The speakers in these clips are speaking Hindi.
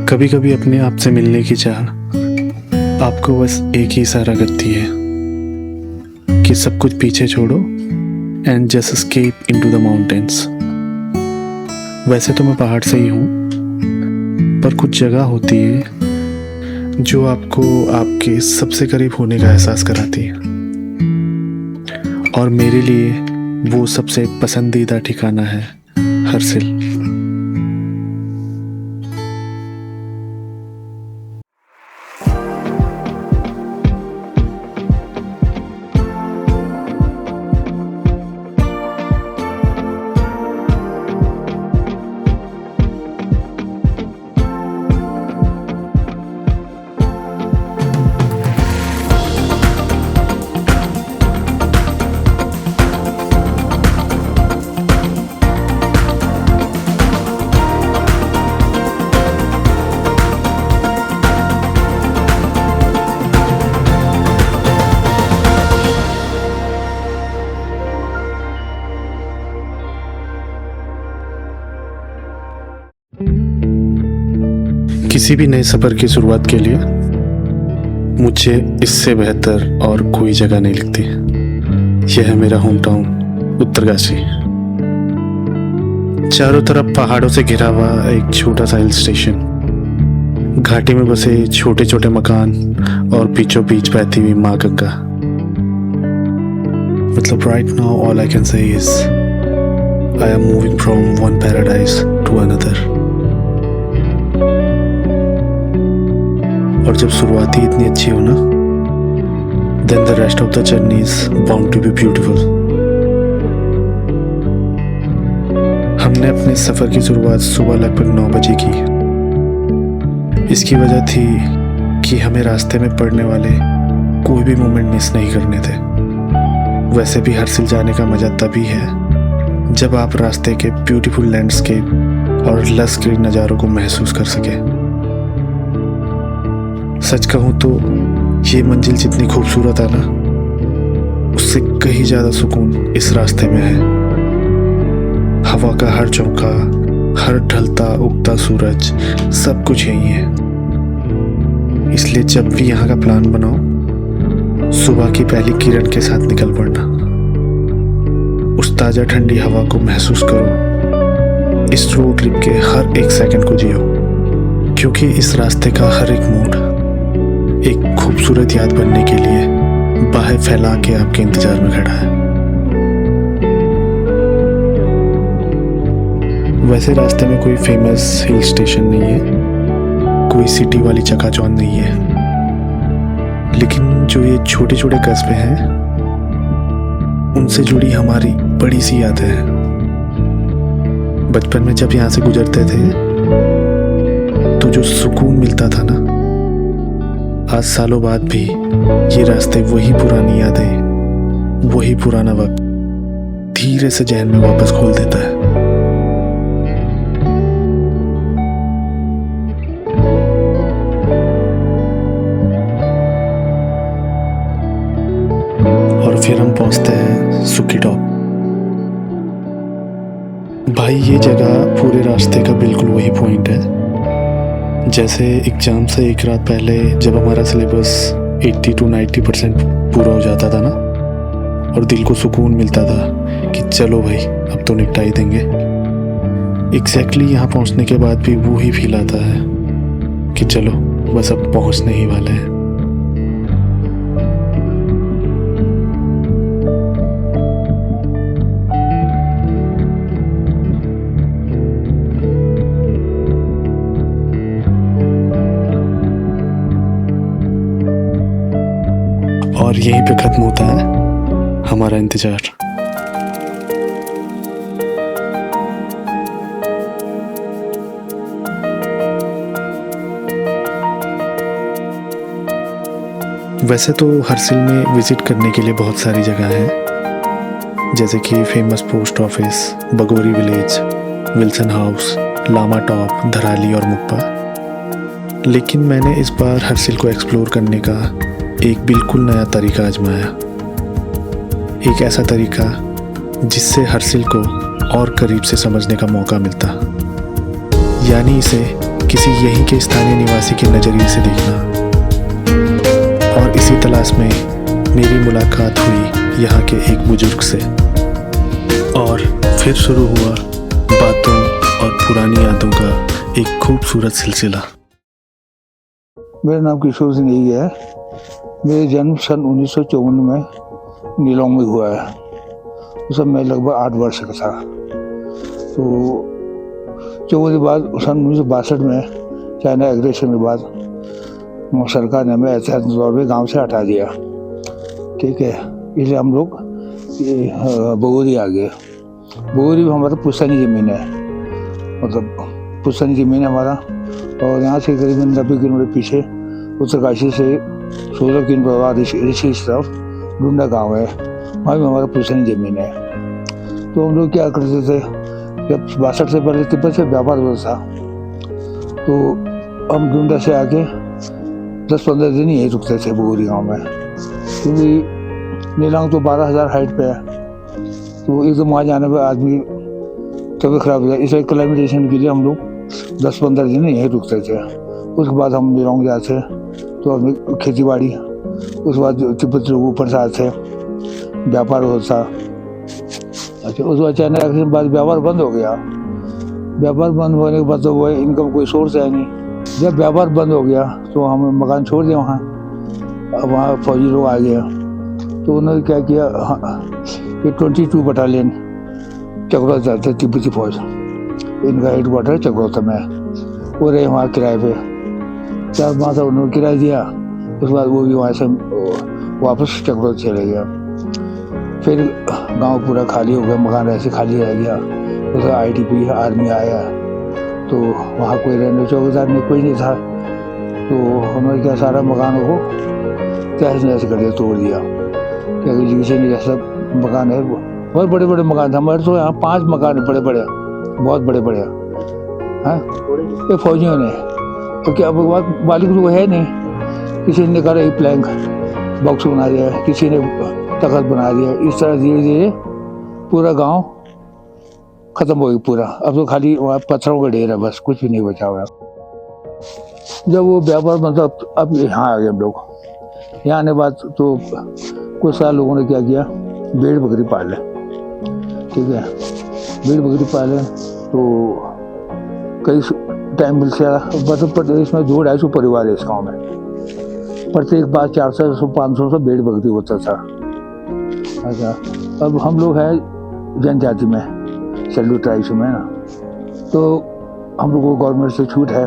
कभी कभी अपने आप से मिलने की चाह आपको बस एक ही इशारा करती है कि सब कुछ पीछे छोड़ो and just escape into the mountains. वैसे तो मैं पहाड़ से ही हूँ, पर कुछ जगह होती है जो आपको आपके सबसे करीब होने का एहसास कराती है, और मेरे लिए वो सबसे पसंदीदा ठिकाना है हर्सिल। किसी भी नए सफ़र की शुरुआत के लिए मुझे इससे बेहतर और कोई जगह नहीं लगती। यह है मेरा होम टाउन उत्तरकाशी। चारों तरफ पहाड़ों से घिरा हुआ एक छोटा सा हिल स्टेशन, घाटी में बसे छोटे छोटे मकान और बीचों बीच बहती हुई माँ गंगा। मतलब right now all I can say is I am moving from one paradise to another. और जब शुरुआत ही इतनी अच्छी हो ना, then the rest of the journey is bound to be beautiful। हमने अपने सफ़र की शुरुआत सुबह लगभग 9 बजे की। इसकी वजह थी कि हमें रास्ते में पड़ने वाले कोई भी मोमेंट मिस नहीं करने थे। वैसे भी हर्सिल जाने का मज़ा तभी है जब आप रास्ते के ब्यूटीफुल लैंडस्केप और लस ग्रीन नज़ारों को महसूस कर सके। सच कहूँ तो ये मंजिल जितनी खूबसूरत है ना, उससे कहीं ज़्यादा सुकून इस रास्ते में है। हवा का हर झोंका, हर ढलता उगता सूरज, सब कुछ यही है। इसलिए जब भी यहाँ का प्लान बनाओ, सुबह की पहली किरण के साथ निकल पड़ना। उस ताज़ा ठंडी हवा को महसूस करो, इस रोड ट्रिप के हर एक सेकंड को जियो, क्योंकि इस रास्ते का हर एक मोड़ एक खूबसूरत याद बनने के लिए बाहें फैला के आपके इंतजार में खड़ा है। वैसे रास्ते में कोई फेमस हिल स्टेशन नहीं है, कोई सिटी वाली चकाचौंध नहीं है, लेकिन जो ये छोटे छोटे कस्बे हैं, उनसे जुड़ी हमारी बड़ी सी यादें हैं। बचपन में जब यहाँ से गुजरते थे तो जो सुकून मिलता था ना, आज सालों बाद भी ये रास्ते वही पुरानी यादें, वही पुराना वक्त धीरे से जहन में वापस खोल देता है। और फिर हम पहुंचते हैं सुकी टॉप। भाई ये जगह पूरे रास्ते का बिल्कुल वही पॉइंट है, जैसे एग्ज़ाम से एक रात पहले जब हमारा सिलेबस 80 to 90% पूरा हो जाता था ना, और दिल को सुकून मिलता था कि चलो भाई अब तो निपटा ही देंगे। एग्जैक्टली यहाँ पहुँचने के बाद भी वो ही फील आता है कि चलो बस अब पहुँचने ही वाले हैं। और यहीं पे खत्म होता है हमारा इंतजार। वैसे तो हर्सिल में विजिट करने के लिए बहुत सारी जगह हैं, जैसे कि famous post office, Bagori village, Wilson house, Lama top, Dharali और मुक्पा। लेकिन मैंने इस बार हर्सिल को एक्सप्लोर करने का एक बिल्कुल नया तरीका आजमाया। एक ऐसा तरीका जिससे हर्सिल को और करीब से समझने का मौका मिलता, यानी इसे किसी यहीं के स्थानीय निवासी के नज़रिए से देखना। और इसी तलाश में मेरी मुलाकात हुई यहाँ के एक बुजुर्ग से, और फिर शुरू हुआ बातों और पुरानी यादों का एक खूबसूरत सिलसिला। मेरा नाम किशोर सिंह यही है। मेरा जन्म सन 1954 में नीलोंग में हुआ है। उस समय मैं लगभग 8 वर्ष का था। तो 54 के बाद सन 1962 में चाइना एग्रेशन के बाद सरकार ने हमें ऐतिहासिक तौर पर गाँव से हटा दिया। ठीक है, इसलिए हम लोग बगोरी आ गए। बगोरी में हमारा पुश्तैनी ज़मीन है, मतलब पुश्तैनी ज़मीन है हमारा। और यहाँ से करीबन 90 किलोमीटर पीछे उत्तरकाशी से 16 किलोमीटर बाद ऋषि की तरफ डुंडा गांव है, वहाँ भी हमारा पुश्तैनी ज़मीन है। तो हम लोग क्या करते थे, जब 62 से पहले तिब्बत से व्यापार होता था, तो हम डुंडा से आके 10-15 दिन यहीं रुकते थे बगोरी गाँव में, क्योंकि नीलांग तो 12,000 हाइट पे है। तो एकदम वहाँ जाने पर आदमी तबीयत खराब हो जाए, इसलिए क्लाइमेटेशन के लिए हम लोग 10-15 दिन यहीं रुकते थे। उसके बाद हम नीलोंग जाते तो अपनी खेती बाड़ी, उसके बाद तिब्बत लोग ऊपर से आते, व्यापार होता। अच्छा, उसके बाद चाइना के बाद व्यापार बंद हो गया। व्यापार बंद होने के बाद तो वो इनकम कोई सोर्स है नहीं। जब व्यापार बंद हो गया तो हम मकान छोड़ दिए वहाँ। अब वहाँ फौजी लोग आ गया, तो उन्होंने क्या किया, ये 22 बटालियन चक्रौत जाते तिब्बती फौज, इनका हेडक्वार्टर चक्रौत में, वो रहे वहाँ किराए पे। 4 माह उन्होंने किराया दिया, उसके बाद वो भी वहाँ से वापस चक्रौत चले गया। फिर गांव पूरा खाली हो गया, मकान ऐसे खाली रह गया। उसका ITP आर्मी आया, तो वहाँ कोई रहने चौकीदार में कोई नहीं था। तो उन्होंने क्या सारा मकानों को तहस नहस कर दिया, तोड़ दिया। क्या किसी ने जैसा मकान है, बहुत बड़े बड़े मकान थे हमारे। तो यहाँ 5 मकान बड़े बड़े, बहुत बड़े बड़े हैं, ये फौजियों ने। तो क्या मालिक तो है नहीं, किसी ने कहा एक प्लैंक बॉक्स बना दिया, किसी ने तख्त बना दिया। इस तरह धीरे धीरे पूरा गांव खत्म हो गया पूरा। अब तो खाली वहाँ पत्थरों का ढेर है, बस कुछ भी नहीं बचा हुआ। जब वो व्यापार मतलब अब यहाँ आ गए हम लोग। यहाँ आने बाद तो कुछ साल लोगों ने क्या किया, भेड़ बकरी पाल ले। ठीक है, भेड़ बकरी पाले तो कई टाइम मिल गया। मध्य प्रदेश में 200-250 परिवार है इस गाँव में। प्रत्येक बार 400-500 भेड़ बकरी होता था। अच्छा, अब हम लोग हैं जनजाति में, शेड्यूल ट्राइब्स में ना, तो हम लोग को गवर्नमेंट से छूट है,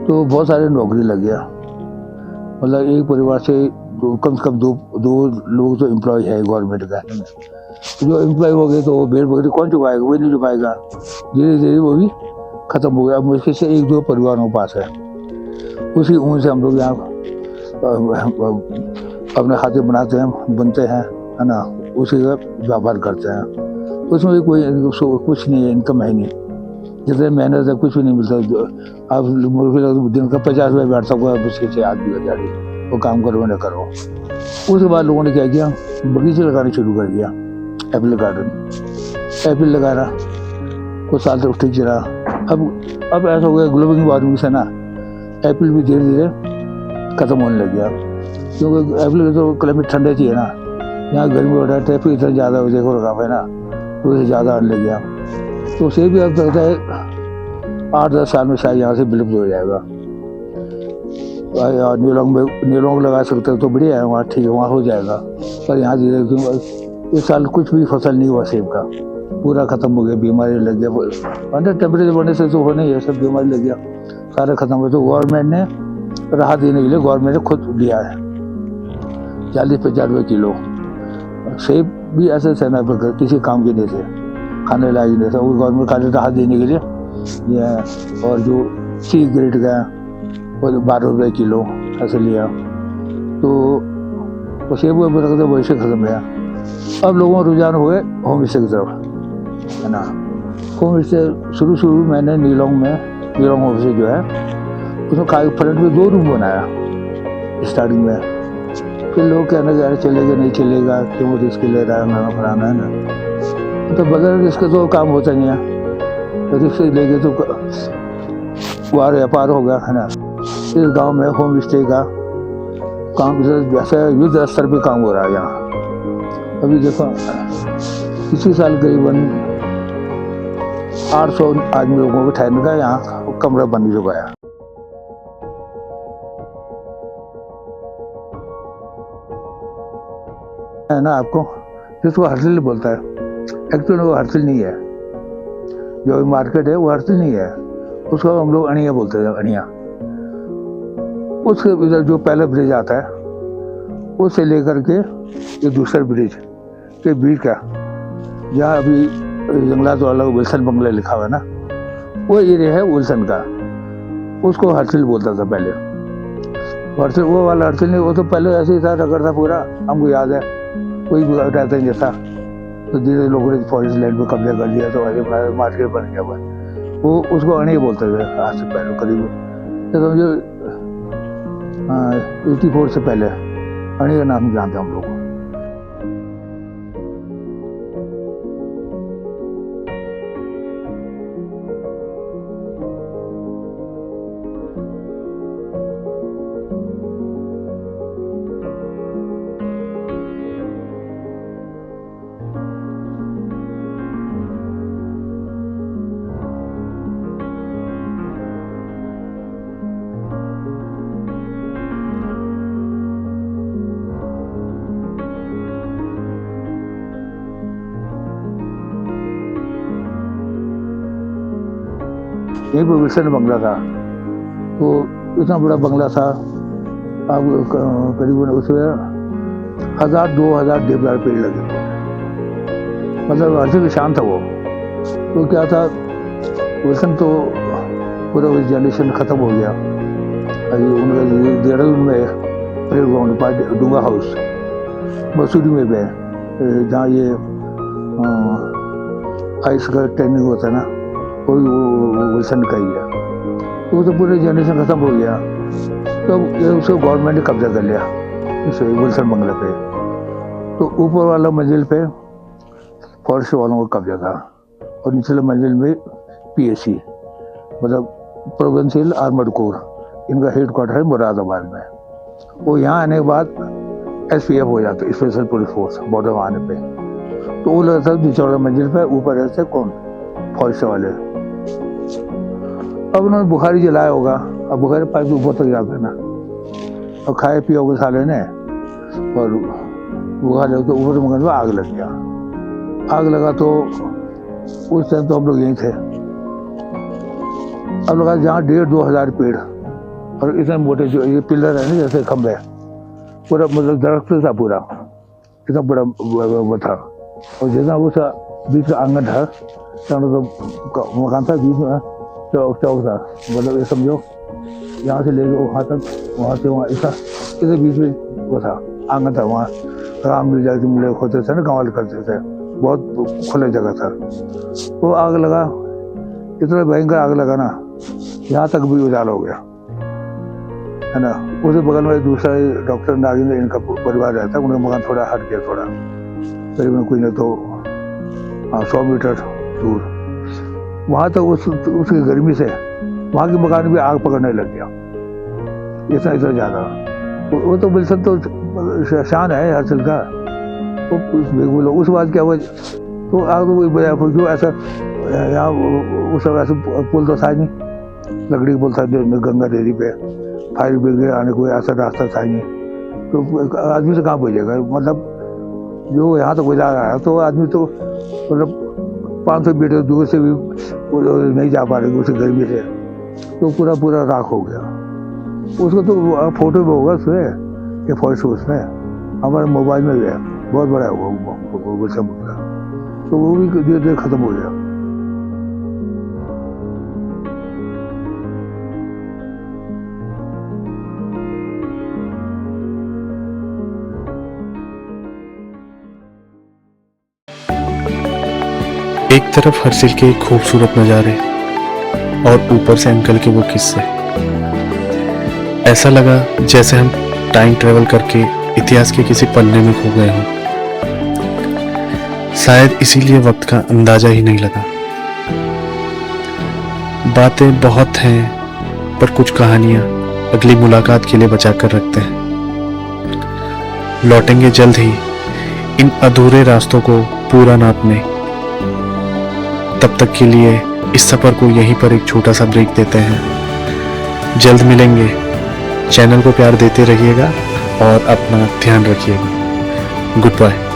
तो बहुत सारे नौकरी लग गया। मतलब एक परिवार से कम से कम दो लोग तो एम्प्लॉय है गवर्नमेंट का। जो एम्प्लॉय हो गए तो वो भेड़ बकरी कौन चुकाएगा, वही नहीं चुकाएगा। धीरे धीरे वो भी खत्म हो गया। अब मुश्किल से 1-2 परिवारों के पास है। उसी ऊन से हम लोग यहाँ अपने हाथे बनाते हैं, बुनते हैं, है ना, उसी का व्यापार करते हैं। उसमें भी कोई कुछ नहीं है, इनकम है नहीं। जितने मेहनत है कुछ भी नहीं मिलता। आप दिन का 50 रुपये बैठता हुआ, मुश्किल से आदमी का जाड़ी वो काम करो न करो। उसके बाद लोगों ने क्या किया, बगीचे लगाने शुरू कर दिया। एप्पल गार्डन, एप्पल लगाना कुछ साल तक ठीक चला। अब ऐसा हो गया ग्लोबल वार्मिंग से ना, एप्पल भी धीरे धीरे खत्म होने लग गया। क्योंकि एप्पल तो क्लाइमेट ठंडा चाहिए ना, यहाँ गर्मी हो रहा है, ट्रैफिक इतना ज़्यादा हो देखो रखा है ना, तो उसे ज़्यादा आने लग गया। तो उसे भी अब लगता है 8-10 साल में शायद यहाँ से विलुप्त हो जाएगा। नीलोंग लगा सकते हो तो बढ़िया है, वहाँ ठीक है, वहाँ हो जाएगा। पर यहाँ धीरे इस साल कुछ भी फसल नहीं हुआ सेब का, पूरा खत्म हो गया। बीमारी लग गया, अंडर टेम्परेचर बढ़ने से तो होने ही है, सब बीमारी लग गया, सारा खत्म हो गया। तो गवर्नमेंट ने राहत देने के लिए गवर्नमेंट ने खुद दिया है 40-50 रुपये किलो। सेब भी ऐसे सेना पर किसी काम के नहीं थे, खाने लायक नहीं था, वो गवर्नमेंट खाली राहत देने के लिए ये है। और जो C ग्रेड का वो 12 रुपये किलो ऐसे लिया। तो सेब रखते वैसे खत्म गया। अब लोगों का रुझान हो गए होम स्टे की तरफ, है ना। होम स्टे शुरू मैंने नीलोंग होम स्टे जो है उसमें फ्रंट में 2 रूम बनाया स्टार्टिंग में। फिर लोग कहने लगे चलेगा नहीं चलेगा, क्यों रिस्क ले रहा है, नाना फलाना है ना। तो बगैर रिस्क तो काम होता नहीं है, रिस्क लेके तो वहाँ व्यापार हो गया है ना। इस गांव में होम स्टे का काम जैसे युद्ध स्तर पे काम हो रहा है यहाँ। अभी देखो इसी साल करीबन 800 आदमी लोगों को ठहरने का यहाँ कमरा बन चुका है ना। आपको जिसको हर्सिल बोलता है, एक्चुअली वो हर्सिल नहीं है। जो मार्केट है वो हर्सिल नहीं है, उसको हम लोग अणिया बोलते हैं, अणिया। उसके इधर जो पहला ब्रिज आता है उससे लेकर के ये दूसरा ब्रिज के बीच का, जहाँ अभी जंगलात वाला विल्सन बंगला लिखा हुआ है ना, वो एरिया है विल्सन का। उसको हर्सिल बोलता था पहले। हर्सिल वो वाला हर्सिल नहीं, वो तो पहले ऐसे ही था, रगड़ था पूरा, हमको याद है। कोई रहता है जैसा, तो धीरे लोगों ने फॉरेस्ट लैंड पे कब्जा कर दिया, तो ऐसे मार्केट बन गया हुआ। वो उसको अणिया बोलते थे आज से पहले करीब, तो समझो 84 से पहले अणिया नाम जानते हम लोग। यही पर विल्सन बंगला था, तो इतना बड़ा बंगला था। अब करीबन उसमें 1000-2000 देवदार पेड़ लगे, मतलब हर्षिल की शान था वो। तो क्या था, विल्सन तो पूरा जनरेशन खत्म हो गया। अभी उनका देहरादून में परेड ग्राउंड पास डूंगा हाउस मसूरी में भी, जहाँ ये आइस का ट्रेनिंग होता है ना, वो विल्सन का ही है। तो वो तो पूरे जनरेशन खत्म हो गया, तो ये उसको गवर्नमेंट ने कब्जा कर लिया इस विल्सन बंगले पे। तो ऊपर वाला मंजिल पे फॉरेस्ट वालों का कब्जा था, और निचले मंजिल में PAC मतलब प्रोविंशियल आर्मर्ड कोर, इनका हेड क्वार्टर है मुरादाबाद में। वो यहाँ आने के बाद SPF हो जाता, स्पेशल पुलिस फोर्स, बॉर्डर में आने पे। तो वो लगता था निचले मंजिल पे, ऊपर रहते कौन, फौज वाले। अब उन्होंने बुखारी जलाया होगा, अब बुखारी पाइप ऊपर तक जाता है ना, और खाए पिए होगा साले ने, और बुखार लगा तो ऊपर मकान में आग लग गया। आग लगा तो उस टाइम तो हम लोग यहीं थे। अब लगा जहाँ 1,500-2 हज़ार पेड़, और इतने मोटे जो ये पिलर है ना, जैसे खंभे, पूरा मतलब दरख्त था पूरा, इतना बड़ा वो था। और जितना वो बीच का आंगन था, तो मकान था बीच में, चौक था, मतलब ये समझो यहाँ से लेके वहाँ तक, वहाँ से वहाँ, इसके बीच में वो था, आंगन था। वहाँ राम मिल जाते मिले होते थे ना, कमाल करते थे, बहुत खुला जगह था। वो आग लगा, इतना भयंकर आग लगा ना, यहाँ तक भी उजाला हो गया, है ना। उसके बगल में दूसरा डॉक्टर नागिंद्र, इनका परिवार रहता है, उनका मकान थोड़ा हट गया, थोड़ा करीबन कोई नहीं तो 100 मीटर दूर। वहाँ तक उसकी गर्मी से वहाँ के मकान भी आग पकड़ने लग गया, इतना ज़्यादा। वो तो विल्सन तो शान है हर्षिल का। तो उस बात क्या हुआ, तो आग तो वही क्यों ऐसा, यहाँ उस समय ऐसा पुल तो था नहीं, लकड़ी का पुल था जो गंगा देवी पे, फायर ब्रिगेड आने को ऐसा रास्ता था नहीं, तो आदमी से कहाँ पहुँचेगा। मतलब जो यहाँ तक गुजार रहा है, तो आदमी तो मतलब 500 मीटर दूर से भी नहीं जा पा रहे उस गर्मी से, तो पूरा राख हो गया। उसको तो फोटो भी होगा उसमें, ये फॉरेस्ट उसमें हमारे मोबाइल में भी है, बहुत बड़ा है वो समुद्र, तो वो भी धीरे धीरे खत्म हो गया। एक तरफ हर्षिल के खूबसूरत नज़ारे, और ऊपर से अंकल के वो किस्से। ऐसा लगा जैसे हम टाइम ट्रेवल करके इतिहास के किसी पन्ने में खो गए हों। शायद इसीलिए वक्त का अंदाजा ही नहीं लगा। बातें बहुत हैं पर कुछ कहानियां अगली मुलाकात के लिए बचा कर रखते हैं। लौटेंगे जल्द ही इन अधूरे रास्तों को पूरा नापने। तब तक के लिए इस सफर को यहीं पर एक छोटा सा ब्रेक देते हैं। जल्द मिलेंगे। चैनल को प्यार देते रहिएगा और अपना ध्यान रखिएगा। Good bye.